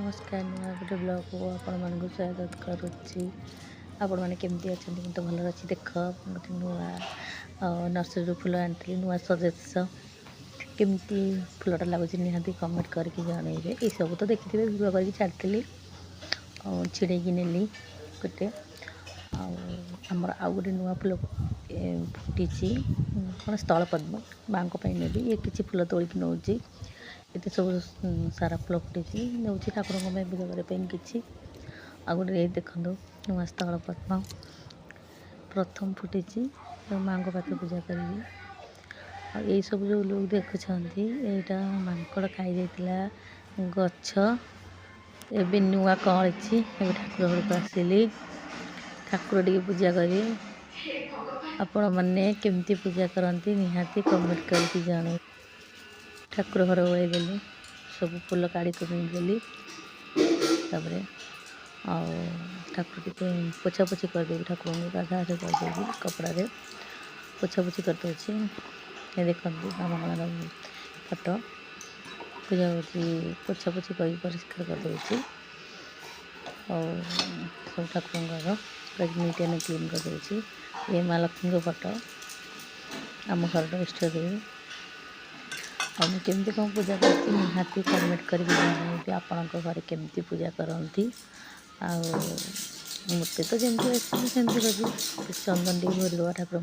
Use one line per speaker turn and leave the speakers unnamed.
नमस्कार नुआ गोटे ब्लॉग को आपण मानक स्वागत करुच्ची। आपण मैंने केमती अच्छा मुझे तो भल अच्छी देख गोटे नुआ नर्सरी फुल आनी नुआ सजेस केमती फुलटा लगुच निहाती कमेंट करके जनइबे। ये सब तो देखी थे भिडियो करके छाड़ी छिड़े नेली गोटे आमर आउ गोटे नुआ फुल फुटी कौन स्थल पद्म माँ को नेबी ये किसी फुल तोलिक नौ ये सब सारा फुल फुटी नौ ठाकुर पूजा करने कि आ गए देखो नुआ स्थल पद्म प्रथम फुटी माँ को पाखे पूजा करी यही सब जो लोग देखुं यहाँ माकड़ खाई जाता गछ ए नुआ कली ठाकुर घर को आसिली ठाकुर टे पूजा करी आपण मैंने केमती पूजा करती निहाती कमेंट करके जन ठाकुर घर ओल्ली सब फुल काढ़ी देली ठाकुर टे पोछापोछी करदेवी ठाकुर को गाधा करदेवी कपड़ा पोछापोछी करदे ये देखते माँ मंगलार फटो पूजा पोछापोछी कर परिष्कार करदे सब ठाकुर घर नीट एंड क्लीन करदे ये माँ लक्ष्मी फटो आम घर इष्ट देवी केमती कौन पूजा करती निहाती कमेंट करके जानइबे आपण घर केमती पूजा करती मत तो जमी आसमती कर चंदन टी भरवा ठाकुर